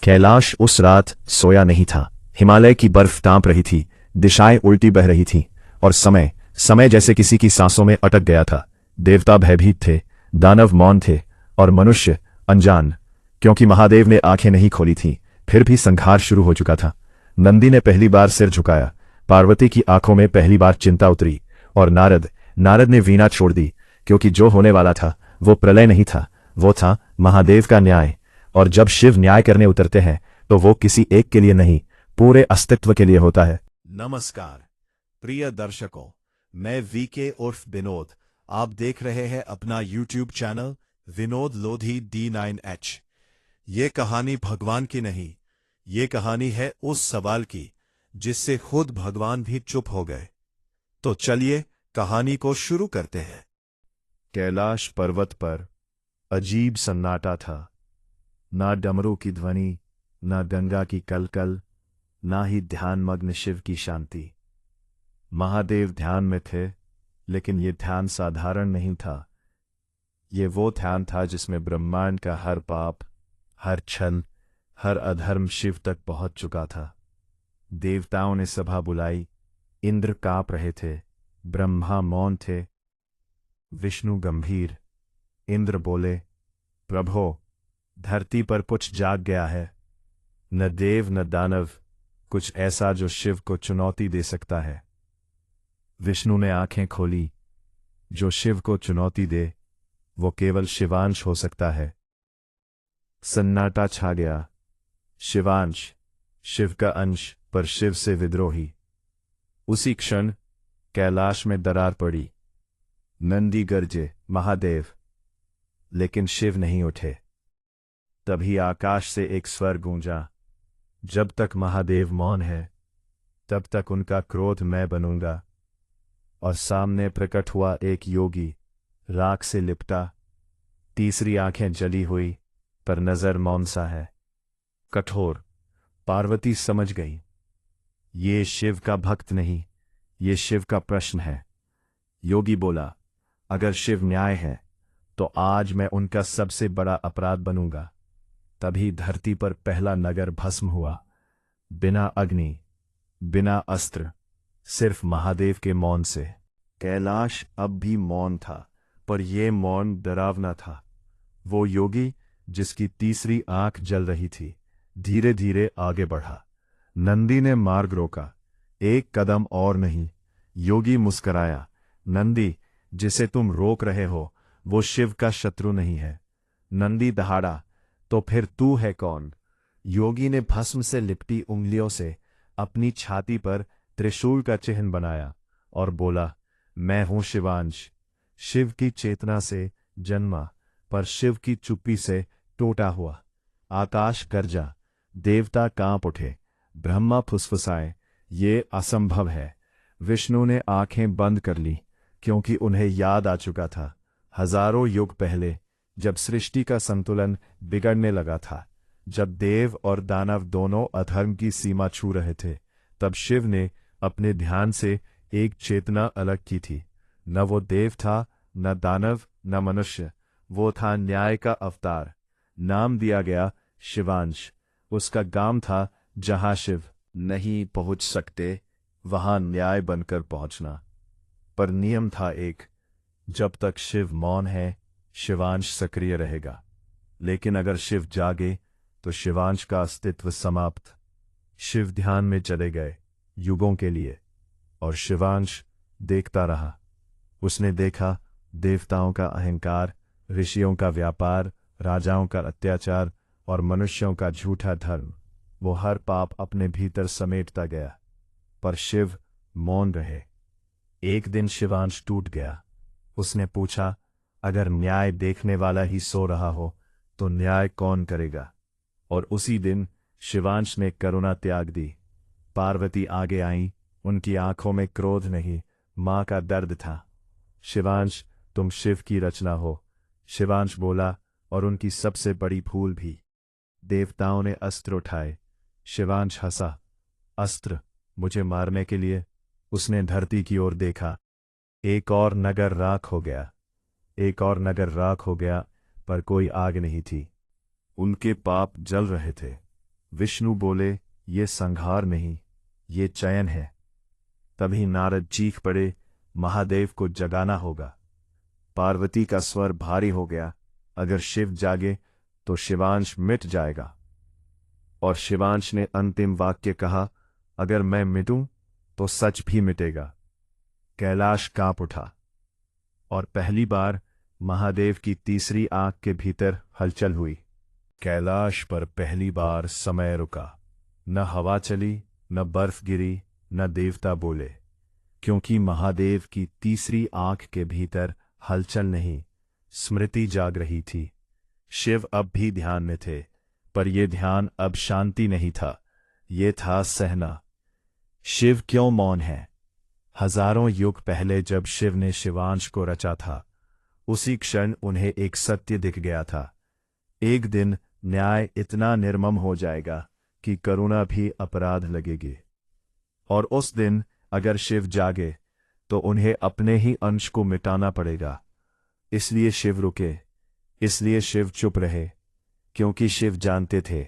कैलाश उस रात सोया नहीं था। हिमालय की बर्फ कांप रही थी, दिशाएं उल्टी बह रही थीं, और समय समय जैसे किसी की सांसों में अटक गया था। देवता भयभीत थे, दानव मौन थे, और मनुष्य अनजान, क्योंकि महादेव ने आंखें नहीं खोली थीं। फिर भी संघार शुरू हो चुका था। नंदी ने पहली बार सिर झुकाया, पार्वती की आंखों में पहली बार चिंता उतरी, और नारद ने वीणा छोड़ दी, क्योंकि जो होने वाला था वो प्रलय नहीं था, वो था महादेव का न्याय। और जब शिव न्याय करने उतरते हैं तो वो किसी एक के लिए नहीं, पूरे अस्तित्व के लिए होता है। नमस्कार प्रिय दर्शकों, मैं वीके उर्फ विनोद। आप देख रहे हैं अपना YouTube channel Vinod Lodhi D9H। ये कहानी भगवान की नहीं, ये कहानी है उस सवाल की जिससे खुद भगवान भी चुप हो गए। तो चलिए कहानी को शुरू करते हैं। कैलाश पर्वत पर अजीब सन्नाटा था। ना डमरू की ध्वनि, ना गंगा की कलकल, ना ही ध्यानमग्न शिव की शांति। महादेव ध्यान में थे, लेकिन ये ध्यान साधारण नहीं था। ये वो ध्यान था जिसमें ब्रह्मांड का हर पाप, हर क्षण, हर अधर्म शिव तक पहुंच चुका था। देवताओं ने सभा बुलाई, इंद्र कांप रहे थे, ब्रह्मा मौन थे, विष्णु गंभीर। इंद्र बोले, प्रभो, धरती पर कुछ जाग गया है। न देव न दानव, कुछ ऐसा जो शिव को चुनौती दे सकता है। विष्णु ने आंखें खोली, जो शिव को चुनौती दे वो केवल शिवांश हो सकता है। सन्नाटा छा गया। शिवांश, शिव का अंश, पर शिव से विद्रोही। उसी क्षण कैलाश में दरार पड़ी। नंदी गरजे, महादेव, लेकिन शिव नहीं उठे। तभी आकाश से एक स्वर गूंजा, जब तक महादेव मौन है तब तक उनका क्रोध मैं बनूंगा। और सामने प्रकट हुआ एक योगी, राख से लिपटा, तीसरी आंखें जली हुई, पर नजर मौन सा है, कठोर। पार्वती समझ गई, ये शिव का भक्त नहीं, ये शिव का प्रश्न है। योगी बोला, अगर शिव न्याय है तो आज मैं उनका सबसे बड़ा अपराध बनूंगा। तभी धरती पर पहला नगर भस्म हुआ, बिना अग्नि, बिना अस्त्र, सिर्फ महादेव के मौन से। कैलाश अब भी मौन था, पर यह मौन डरावना था। वो योगी, जिसकी तीसरी आंख जल रही थी, धीरे धीरे आगे बढ़ा। नंदी ने मार्ग रोका, एक कदम और नहीं। योगी मुस्कराया, नंदी, जिसे तुम रोक रहे हो वो शिव का शत्रु नहीं है। नंदी दहाड़ा, तो फिर तू है कौन? योगी ने भस्म से लिपटी उंगलियों से अपनी छाती पर त्रिशूल का चिन्ह बनाया और बोला, मैं हूं शिवांश, शिव की चेतना से जन्मा, पर शिव की चुप्पी से टूटा हुआ। आकाश गरजा, देवता कांप उठे, ब्रह्मा फुसफुसाए, ये असंभव है। विष्णु ने आंखें बंद कर ली, क्योंकि उन्हें याद आ चुका था, हजारों युग पहले, जब सृष्टि का संतुलन बिगड़ने लगा था, जब देव और दानव दोनों अधर्म की सीमा छू रहे थे, तब शिव ने अपने ध्यान से एक चेतना अलग की थी। न वो देव था, न दानव, न मनुष्य, वो था न्याय का अवतार। नाम दिया गया शिवांश। उसका गांव था जहां शिव नहीं पहुंच सकते, वहां न्याय बनकर पहुंचना। पर नियम था एक, जब तक शिव मौन है शिवांश सक्रिय रहेगा, लेकिन अगर शिव जागे तो शिवांश का अस्तित्व समाप्त। शिव ध्यान में चले गए युगों के लिए, और शिवांश देखता रहा। उसने देखा देवताओं का अहंकार, ऋषियों का व्यापार, राजाओं का अत्याचार और मनुष्यों का झूठा धर्म। वो हर पाप अपने भीतर समेटता गया, पर शिव मौन रहे। एक दिन शिवांश टूट गया। उसने पूछा, अगर न्याय देखने वाला ही सो रहा हो तो न्याय कौन करेगा? और उसी दिन शिवांश ने करुणा त्याग दी। पार्वती आगे आईं, उनकी आंखों में क्रोध नहीं, मां का दर्द था। शिवांश, तुम शिव की रचना हो, शिवांश बोला, और उनकी सबसे बड़ी भूल भी। देवताओं ने अस्त्र उठाए। शिवांश हंसा, अस्त्र मुझे मारने के लिए? उसने धरती की ओर देखा। एक और नगर राख हो गया, एक और नगर राख हो गया, पर कोई आग नहीं थी। उनके पाप जल रहे थे, विष्णु बोले, ये संहार नहीं, ये चयन है। तभी नारद चीख पड़े, महादेव को जगाना होगा। पार्वती का स्वर भारी हो गया, अगर शिव जागे तो शिवांश मिट जाएगा। और शिवांश ने अंतिम वाक्य कहा, अगर मैं मिटूं तो सच भी मिटेगा। कैलाश कांप उठा और पहली बार महादेव की तीसरी आंख के भीतर हलचल हुई। कैलाश पर पहली बार समय रुका। न हवा चली, न बर्फ गिरी, न देवता बोले, क्योंकि महादेव की तीसरी आंख के भीतर हलचल नहीं, स्मृति जाग रही थी। शिव अब भी ध्यान में थे, पर यह ध्यान अब शांति नहीं था, ये था सहना। शिव क्यों मौन है? हजारों युग पहले जब शिव ने शिवांश को रचा था, उसी क्षण उन्हें एक सत्य दिख गया था। एक दिन न्याय इतना निर्मम हो जाएगा कि करुणा भी अपराध लगेगी। और उस दिन अगर शिव जागे तो उन्हें अपने ही अंश को मिटाना पड़ेगा। इसलिए शिव रुके, इसलिए शिव चुप रहे, क्योंकि शिव जानते थे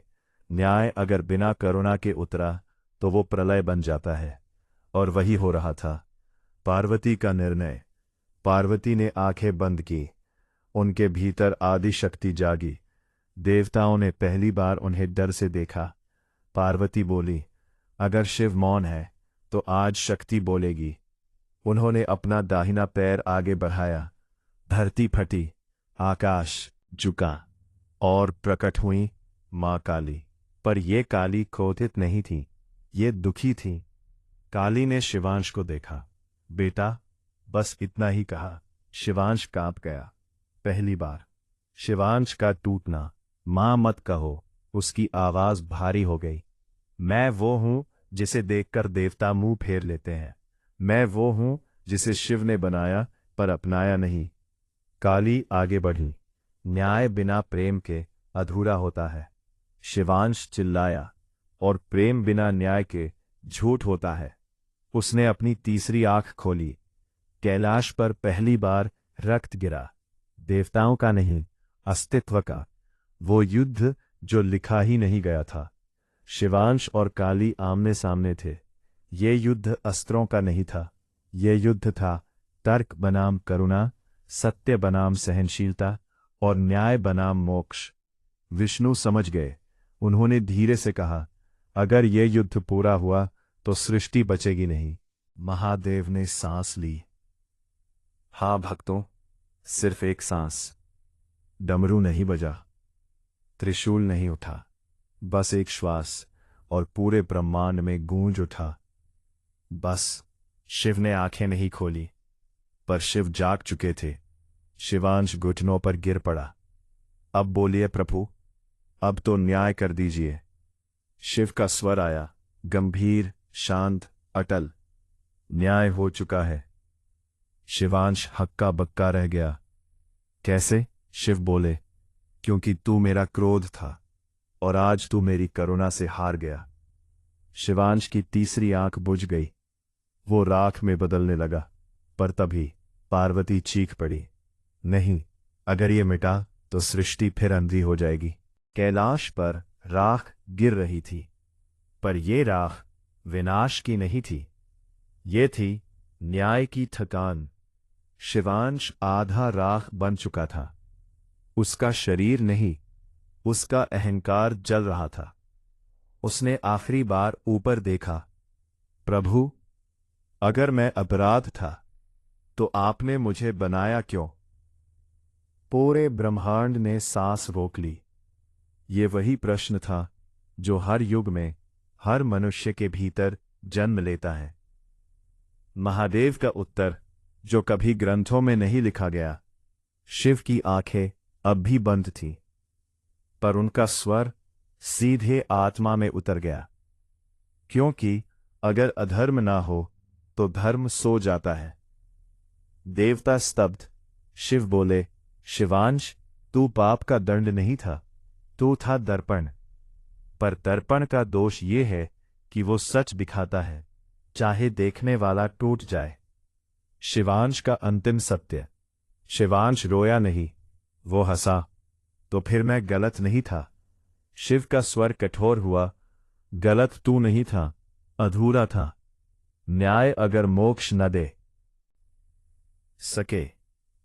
न्याय अगर बिना करुणा के उतरा तो वो प्रलय बन जाता है। और वही हो रहा था। पार्वती का निर्णय। पार्वती ने आंखें बंद की, उनके भीतर आदि शक्ति जागी। देवताओं ने पहली बार उन्हें डर से देखा। पार्वती बोली, अगर शिव मौन है तो आज शक्ति बोलेगी। उन्होंने अपना दाहिना पैर आगे बढ़ाया, धरती फटी, आकाश झुका और प्रकट हुई मां काली। पर ये काली क्रोधित नहीं थी, ये दुखी थी। काली ने शिवांश को देखा। बेटा, बस इतना ही कहा। शिवांश कांप गया। पहली बार। शिवांश का टूटना। मां मत कहो, उसकी आवाज भारी हो गई। मैं वो हूं जिसे देखकर देवता मुंह फेर लेते हैं। मैं वो हूं जिसे शिव ने बनाया पर अपनाया नहीं। काली आगे बढ़ी। न्याय बिना प्रेम के अधूरा होता है। शिवांश चिल्लाया, और प्रेम बिना न्याय के झूठ होता है। उसने अपनी तीसरी आंख खोली। कैलाश पर पहली बार रक्त गिरा। देवताओं का नहीं, अस्तित्व का। वो युद्ध जो लिखा ही नहीं गया था। शिवांश और काली आमने सामने थे। ये युद्ध अस्त्रों का नहीं था, ये युद्ध था तर्क बनाम करुणा, सत्य बनाम सहनशीलता और न्याय बनाम मोक्ष। विष्णु समझ गए। उन्होंने धीरे से कहा, अगर ये युद्ध पूरा हुआ तो सृष्टि बचेगी नहीं। महादेव ने सांस ली। हाँ भक्तों, सिर्फ एक सांस। डमरू नहीं बजा, त्रिशूल नहीं उठा, बस एक श्वास, और पूरे ब्रह्मांड में गूंज उठा। बस। शिव ने आंखें नहीं खोली, पर शिव जाग चुके थे। शिवांश घुटनों पर गिर पड़ा। अब बोलिए प्रभु, अब तो न्याय कर दीजिए। शिव का स्वर आया, गंभीर, शांत, अटल। न्याय हो चुका है। शिवांश हक्का बक्का रह गया। कैसे? शिव बोले, क्योंकि तू मेरा क्रोध था और आज तू मेरी करुणा से हार गया। शिवांश की तीसरी आंख बुझ गई। वो राख में बदलने लगा। पर तभी पार्वती चीख पड़ी, नहीं, अगर ये मिटा तो सृष्टि फिर अंधी हो जाएगी। कैलाश पर राख गिर रही थी, पर ये राख विनाश की नहीं थी, ये थी न्याय की थकान। शिवांश आधा राख बन चुका था। उसका शरीर नहीं, उसका अहंकार जल रहा था। उसने आखिरी बार ऊपर देखा। प्रभु, अगर मैं अपराध था तो आपने मुझे बनाया क्यों? पूरे ब्रह्मांड ने सांस रोक ली। ये वही प्रश्न था जो हर युग में हर मनुष्य के भीतर जन्म लेता है। महादेव का उत्तर, जो कभी ग्रंथों में नहीं लिखा गया। शिव की आंखें अब भी बंद थीं, पर उनका स्वर सीधे आत्मा में उतर गया। क्योंकि अगर अधर्म ना हो तो धर्म सो जाता है। देवता स्तब्ध। शिव बोले, शिवांश, तू पाप का दंड नहीं था, तू था दर्पण। पर दर्पण का दोष ये है कि वो सच दिखाता है, चाहे देखने वाला टूट जाए। शिवांश का अंतिम सत्य। शिवांश रोया नहीं, वो हंसा। तो फिर मैं गलत नहीं था। शिव का स्वर कठोर हुआ, गलत तू नहीं था, अधूरा था। न्याय अगर मोक्ष न दे सके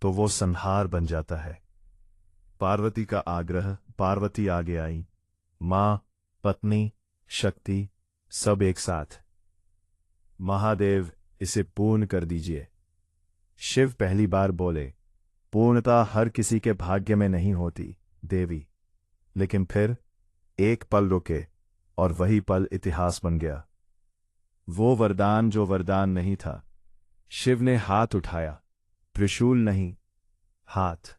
तो वो संहार बन जाता है। पार्वती का आग्रह। पार्वती आगे आई। मां, पत्नी, शक्ति, सब एक साथ। महादेव, इसे पूर्ण कर दीजिए। शिव पहली बार बोले, पूर्णता हर किसी के भाग्य में नहीं होती देवी। लेकिन फिर एक पल रुके और वही पल इतिहास बन गया। वो वरदान जो वरदान नहीं था। शिव ने हाथ उठाया, त्रिशूल नहीं, हाथ।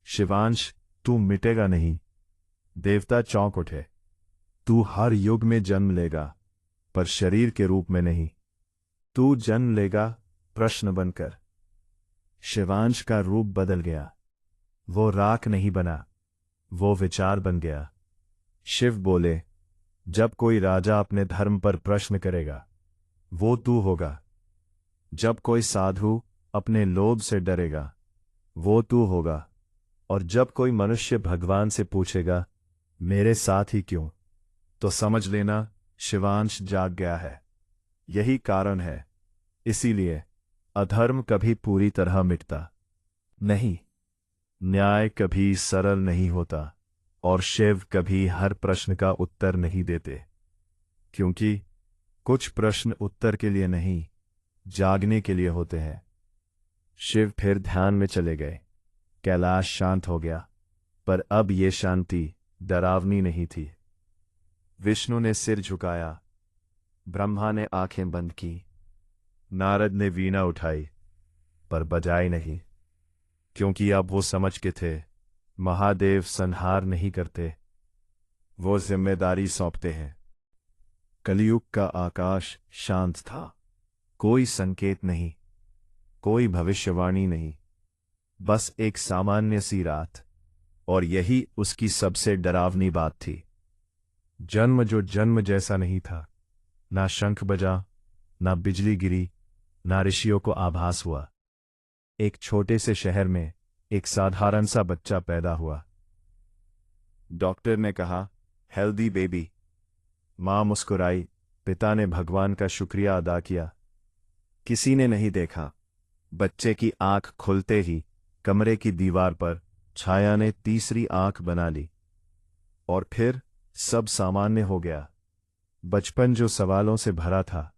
शिवांश, तू मिटेगा नहीं। देवता चौंक उठे। तू हर युग में जन्म लेगा, पर शरीर के रूप में नहीं। तू जन्म लेगा प्रश्न बनकर। शिवांश का रूप बदल गया। वो राख नहीं बना, वो विचार बन गया। शिव बोले, जब कोई राजा अपने धर्म पर प्रश्न करेगा, वो तू होगा। जब कोई साधु अपने लोभ से डरेगा, वो तू होगा। और जब कोई मनुष्य भगवान से पूछेगा, मेरे साथ ही क्यों, तो समझ लेना शिवांश जाग गया है। यही कारण है, इसीलिए अधर्म कभी पूरी तरह मिटता नहीं, न्याय कभी सरल नहीं होता, और शिव कभी हर प्रश्न का उत्तर नहीं देते। क्योंकि कुछ प्रश्न उत्तर के लिए नहीं, जागने के लिए होते हैं। शिव फिर ध्यान में चले गए। कैलाश शांत हो गया, पर अब ये शांति डरावनी नहीं थी। विष्णु ने सिर झुकाया, ब्रह्मा ने आंखें बंद की, नारद ने वीणा उठाई, पर बजाई नहीं। क्योंकि अब वो समझ के थे, महादेव संहार नहीं करते, वो जिम्मेदारी सौंपते हैं। कलयुग का आकाश शांत था। कोई संकेत नहीं, कोई भविष्यवाणी नहीं, बस एक सामान्य सी रात। और यही उसकी सबसे डरावनी बात थी। जन्म जो जन्म जैसा नहीं था। ना शंख बजा, ना बिजली गिरी, ना ऋषियों को आभास हुआ। एक छोटे से शहर में एक साधारण सा बच्चा पैदा हुआ। डॉक्टर ने कहा, हेल्दी बेबी। मां मुस्कुराई, पिता ने भगवान का शुक्रिया अदा किया। किसी ने नहीं देखा। बच्चे की आंख खुलते ही कमरे की दीवार पर छाया ने तीसरी आंख बना ली। और फिर सब सामान्य हो गया। बचपन जो सवालों से भरा था,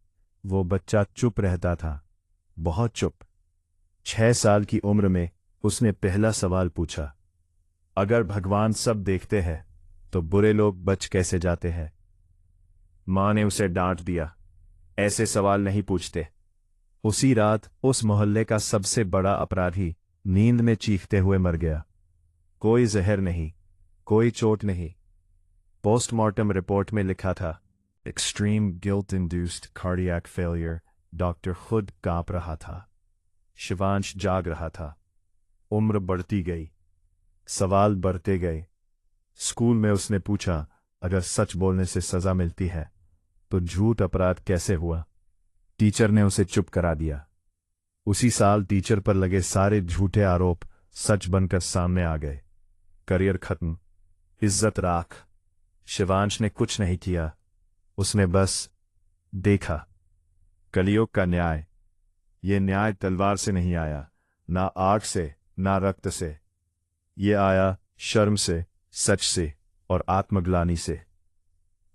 वो बच्चा चुप रहता था, बहुत चुप। 6 साल की उम्र में उसने पहला सवाल पूछा, अगर भगवान सब देखते हैं, तो बुरे लोग बच कैसे जाते हैं? मां ने उसे डांट दिया, ऐसे सवाल नहीं पूछते। उसी रात उस मोहल्ले का सबसे बड़ा अपराधी नींद में चीखते हुए मर गया। कोई जहर नहीं, कोई चोट नहीं। पोस्टमार्टम रिपोर्ट में लिखा था, extreme guilt induced cardiac failure. Doctor खुद कांप रहा था। शिवांश जाग रहा था। उम्र बढ़ती गई, सवाल बढ़ते गए। स्कूल में उसने पूछा, अगर सच बोलने से सजा मिलती है, तो झूठ अपराध कैसे हुआ? टीचर ने उसे चुप करा दिया। उसी साल टीचर पर लगे सारे झूठे आरोप सच बनकर सामने आ गए। करियर खत्म, इज्जत राख। शिवांश ने कुछ नहीं किया, उसने बस देखा। कलयुग का न्याय। ये न्याय तलवार से नहीं आया, ना आग से, ना रक्त से। ये आया शर्म से, सच से और आत्मग्लानि से।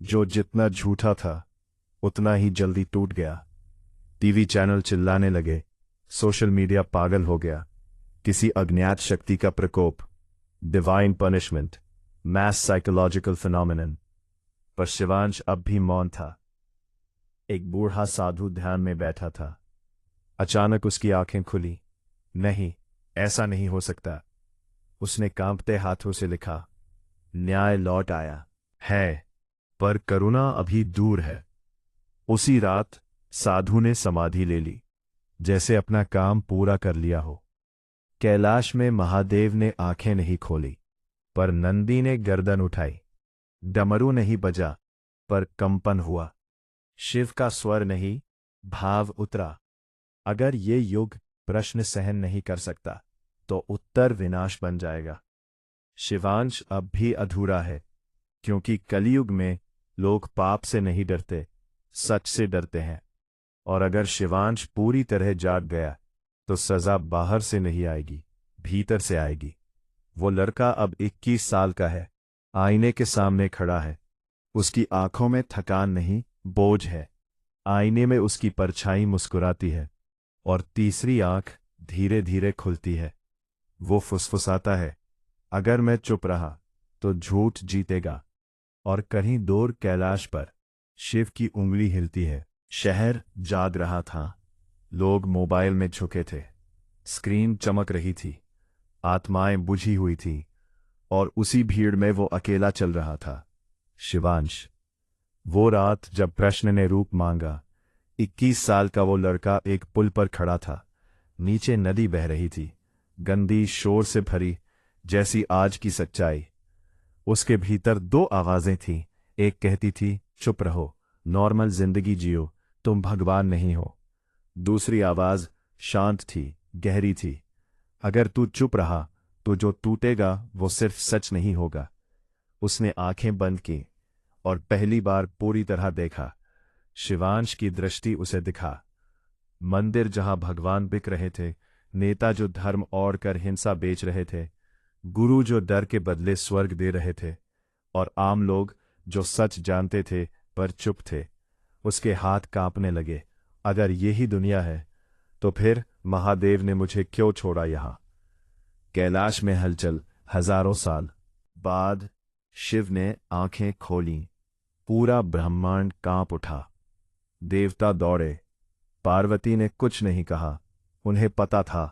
जो जितना झूठा था, उतना ही जल्दी टूट गया। टीवी चैनल चिल्लाने लगे, सोशल मीडिया पागल हो गया। किसी अज्ञात शक्ति का प्रकोप, divine punishment, mass psychological phenomenon. पर शिवांश अब भी मौन था। एक बूढ़ा साधु ध्यान में बैठा था। अचानक उसकी आंखें खुली। नहीं, ऐसा नहीं हो सकता। उसने कांपते हाथों से लिखा, न्याय लौट आया है, पर करुणा अभी दूर है। उसी रात साधु ने समाधि ले ली, जैसे अपना काम पूरा कर लिया हो। कैलाश में महादेव ने आंखें नहीं खोली, पर नंदी ने गर्दन उठाई। डमरू नहीं बजा, पर कंपन हुआ। शिव का स्वर नहीं, भाव उतरा। अगर ये युग प्रश्न सहन नहीं कर सकता, तो उत्तर विनाश बन जाएगा। शिवांश अब भी अधूरा है। क्योंकि कलयुग में लोग पाप से नहीं डरते, सच से डरते हैं। और अगर शिवांश पूरी तरह जाग गया तो सजा बाहर से नहीं आएगी, भीतर से आएगी। वो लड़का अब 21 साल का है, आईने के सामने खड़ा है। उसकी आंखों में थकान नहीं, बोझ है। आईने में उसकी परछाई मुस्कुराती है और तीसरी आंख धीरे धीरे खुलती है। वो फुसफुसाता है, अगर मैं चुप रहा तो झूठ जीतेगा। और कहीं दूर कैलाश पर शिव की उंगली हिलती है। शहर जाग रहा था, लोग मोबाइल में झुके थे, स्क्रीन चमक रही थी, आत्माएं बुझी हुई थी, और उसी भीड़ में वो अकेला चल रहा था, शिवांश। वो रात जब प्रश्न ने रूप मांगा, 21 साल का वो लड़का एक पुल पर खड़ा था। नीचे नदी बह रही थी, गंदी, शोर से भरी, जैसी आज की सच्चाई। उसके भीतर दो आवाजें थीं। एक कहती थी, चुप रहो, नॉर्मल जिंदगी जियो, तुम भगवान नहीं हो। दूसरी आवाज शांत थी, गहरी थी, अगर तू चुप रहा तो जो टूटेगा वो सिर्फ सच नहीं होगा। उसने आंखें बंद की और पहली बार पूरी तरह देखा। शिवांश की दृष्टि उसे दिखा। मंदिर जहां भगवान बिक रहे थे, नेता जो धर्म ओढ़ कर हिंसा बेच रहे थे, गुरु जो डर के बदले स्वर्ग दे रहे थे, और आम लोग जो सच जानते थे पर चुप थे। उसके हाथ कांपने लगे। अगर यही दुनिया है तो फिर महादेव ने मुझे क्यों छोड़ा यहां? कैलाश में हलचल। हजारों साल बाद शिव ने आंखें खोलीं। पूरा ब्रह्मांड कांप उठा। देवता दौड़े। पार्वती ने कुछ नहीं कहा, उन्हें पता था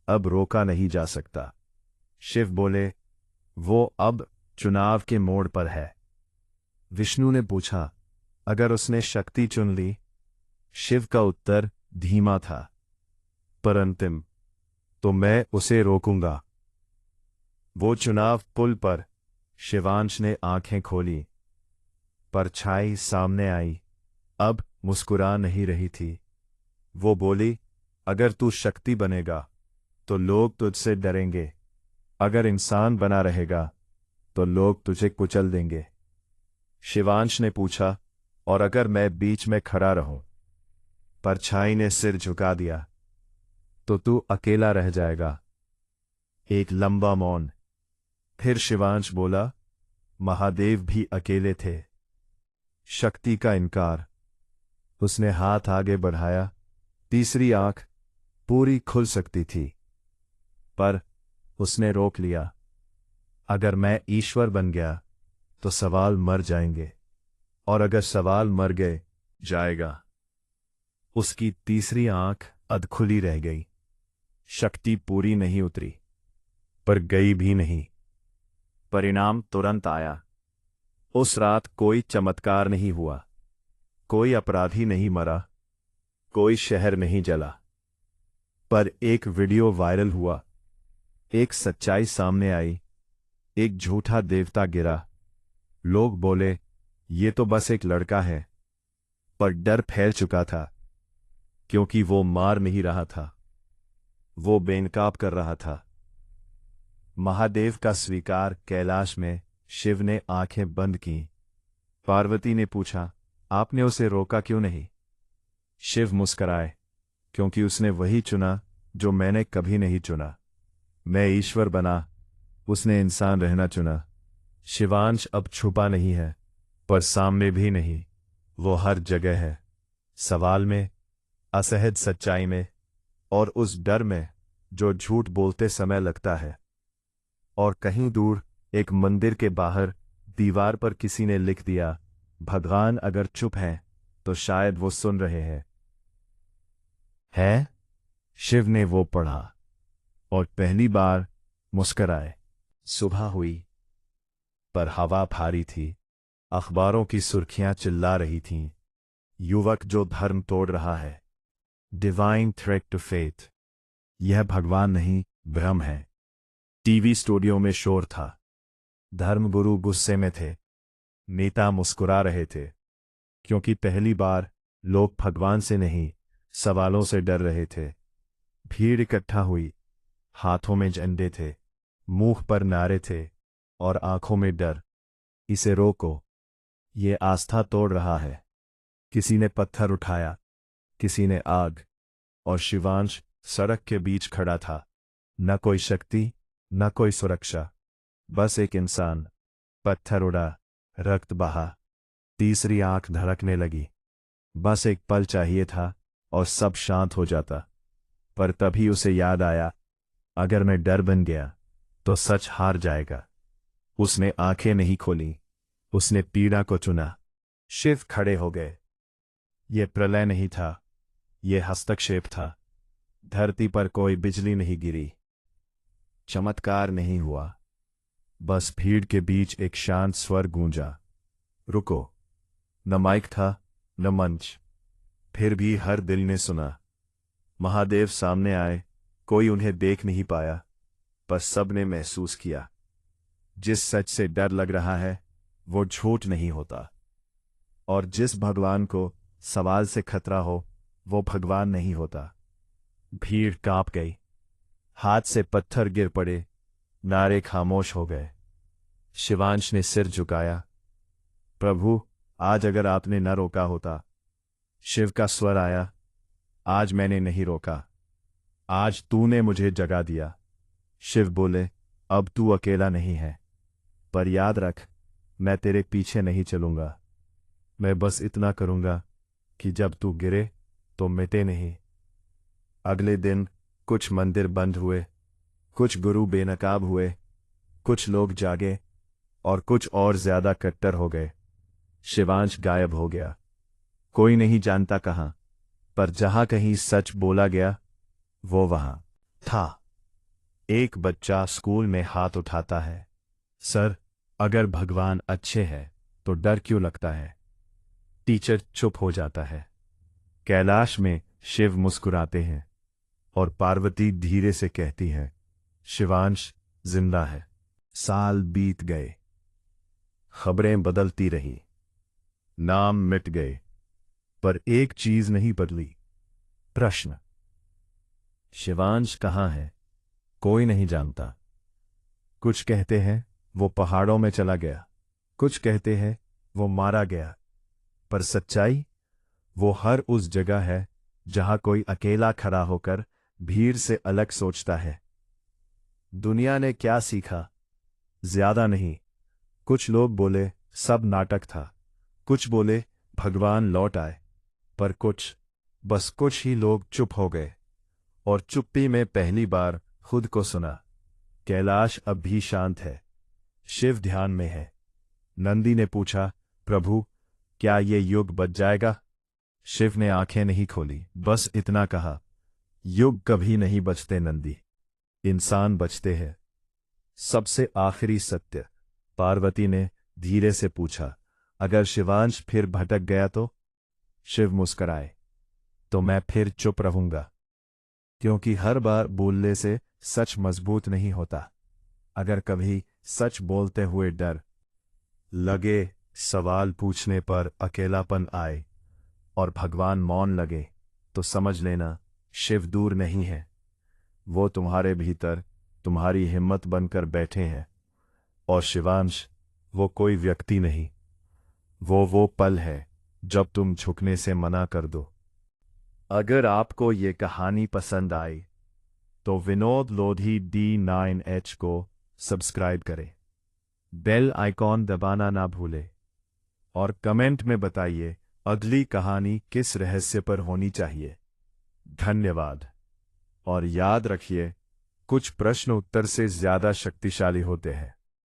अब रोका नहीं जा सकता। शिव बोले, वो अब चुनाव के मोड़ पर है। विष्णु ने पूछा, अगर उसने शक्ति चुन ली? शिव का उत्तर धीमा था, पर अंतिम, तो मैं उसे रोकूंगा। वो चुनाव पुल पर। शिवांश ने आंखें खोली। परछाई सामने आई, अब मुस्कुरा नहीं रही थी। वो बोली, अगर तू शक्ति बनेगा तो लोग तुझसे डरेंगे, अगर इंसान बना रहेगा तो लोग तुझे कुचल देंगे। शिवांश ने पूछा, और अगर मैं बीच में खड़ा रहूं? परछाई ने सिर झुका दिया, तो तू अकेला रह जाएगा। एक लंबा मौन। फिर शिवांश बोला, महादेव भी अकेले थे। शक्ति का इनकार। उसने हाथ आगे बढ़ाया। तीसरी आंख पूरी खुल सकती थी, पर उसने रोक लिया। अगर मैं ईश्वर बन गया तो सवाल मर जाएंगे, और अगर सवाल मर गए जाएगा। उसकी तीसरी आंख अधखुली रह गई। शक्ति पूरी नहीं उतरी, पर गई भी नहीं। परिणाम तुरंत आया। उस रात कोई चमत्कार नहीं हुआ, कोई अपराधी नहीं मरा, कोई शहर नहीं जला, पर एक वीडियो वायरल हुआ। एक सच्चाई सामने आई। एक झूठा देवता गिरा। लोग बोले, ये तो बस एक लड़का है, पर डर फैल चुका था, क्योंकि वो मार नहीं रहा था, वो बेनकाब कर रहा था। महादेव का स्वीकार। कैलाश में शिव ने आंखें बंद की। पार्वती ने पूछा, आपने उसे रोका क्यों नहीं? शिव मुस्कराए, क्योंकि उसने वही चुना जो मैंने कभी नहीं चुना। मैं ईश्वर बना, उसने इंसान रहना चुना। शिवांश अब छुपा नहीं है, पर सामने भी नहीं। वो हर जगह है, सवाल में, असहज सच्चाई में, और उस डर में जो झूठ बोलते समय लगता है। और कहीं दूर एक मंदिर के बाहर दीवार पर किसी ने लिख दिया, भगवान अगर चुप हैं तो शायद वो सुन रहे हैं। है? शिव ने वो पढ़ा और पहली बार मुस्कराए। सुबह हुई, पर हवा भारी थी। अखबारों की सुर्खियां चिल्ला रही थीं, युवक जो धर्म तोड़ रहा है, डिवाइन थ्रेट टू फेथ। यह भगवान नहीं, भ्रम है। टीवी स्टूडियो में शोर था। धर्मगुरु गुस्से में थे, नेता मुस्कुरा रहे थे, क्योंकि पहली बार लोग भगवान से नहीं, सवालों से डर रहे थे। भीड़ इकट्ठा हुई। हाथों में झंडे थे, मुंह पर नारे थे, और आंखों में डर। इसे रोको, ये आस्था तोड़ रहा है। किसी ने पत्थर उठाया, किसी ने आग, और शिवांश सड़क के बीच खड़ा था। न कोई शक्ति, न कोई सुरक्षा, बस एक इंसान। पत्थर उड़ा, रक्त बहा, तीसरी आंख धड़कने लगी। बस एक पल चाहिए था और सब शांत हो जाता। पर तभी उसे याद आया, अगर मैं डर बन गया तो सच हार जाएगा। उसने आंखें नहीं खोली, उसने पीड़ा को चुना। शिव खड़े हो गए। ये प्रलय नहीं था, ये हस्तक्षेप था। धरती पर कोई बिजली नहीं गिरी, चमत्कार नहीं हुआ, बस भीड़ के बीच एक शांत स्वर गूंजा, रुको। न माइक था, न मंच, फिर भी हर दिल ने सुना। महादेव सामने आए, कोई उन्हें देख नहीं पाया, पर सब ने महसूस किया। जिस सच से डर लग रहा है वो झूठ नहीं होता, और जिस भगवान को सवाल से खतरा हो वो भगवान नहीं होता। भीड़ कांप गई, हाथ से पत्थर गिर पड़े, नारे खामोश हो गए। शिवांश ने सिर झुकाया, प्रभु, आज अगर आपने न रोका होता। शिव का स्वर आया, आज मैंने नहीं रोका, आज तूने मुझे जगा दिया। शिव बोले, अब तू अकेला नहीं है, पर याद रख, मैं तेरे पीछे नहीं चलूंगा। मैं बस इतना करूंगा कि जब तू गिरे तो मिटे नहीं। अगले दिन कुछ मंदिर बंद हुए, कुछ गुरु बेनकाब हुए, कुछ लोग जागे और कुछ और ज्यादा कट्टर हो गए। शिवांश गायब हो गया, कोई नहीं जानता कहां, पर जहां कहीं सच बोला गया वो वहां था। एक बच्चा स्कूल में हाथ उठाता है, सर, अगर भगवान अच्छे हैं तो डर क्यों लगता है? टीचर चुप हो जाता है। कैलाश में शिव मुस्कुराते हैं और पार्वती धीरे से कहती है, शिवांश जिंदा है। साल बीत गए, खबरें बदलती रही, नाम मिट गए, पर एक चीज नहीं बदली, प्रश्न। शिवांश कहाँ है? कोई नहीं जानता। कुछ कहते हैं वो पहाड़ों में चला गया, कुछ कहते हैं वो मारा गया, पर सच्चाई वो हर उस जगह है जहां कोई अकेला खड़ा होकर भीड़ से अलग सोचता है। दुनिया ने क्या सीखा? ज्यादा नहीं। कुछ लोग बोले सब नाटक था, कुछ बोले भगवान लौट आए, पर कुछ, बस कुछ ही लोग चुप हो गए, और चुप्पी में पहली बार खुद को सुना। कैलाश अब भी शांत है, शिव ध्यान में है। नंदी ने पूछा, प्रभु, क्या ये युग बच जाएगा? शिव ने आंखें नहीं खोली, बस इतना कहा, युग कभी नहीं बचते नंदी, इंसान बचते हैं। सबसे आखिरी सत्य। पार्वती ने धीरे से पूछा, अगर शिवांश फिर भटक गया तो? शिव मुस्कराए, तो मैं फिर चुप रहूंगा, क्योंकि हर बार बोलने से सच मजबूत नहीं होता। अगर कभी सच बोलते हुए डर लगे, सवाल पूछने पर अकेलापन आए और भगवान मौन लगे, तो समझ लेना शिव दूर नहीं है, वो तुम्हारे भीतर तुम्हारी हिम्मत बनकर बैठे हैं। और शिवांश वो कोई व्यक्ति नहीं, वो पल है जब तुम झुकने से मना कर दो। अगर आपको ये कहानी पसंद आई तो विनोद लोधी D9H को सब्सक्राइब करें, बेल आइकॉन दबाना ना भूले, और कमेंट में बताइए अगली कहानी किस रहस्य पर होनी चाहिए। धन्यवाद। और याद रखिए, कुछ प्रश्न उत्तर से ज्यादा शक्तिशाली होते हैं।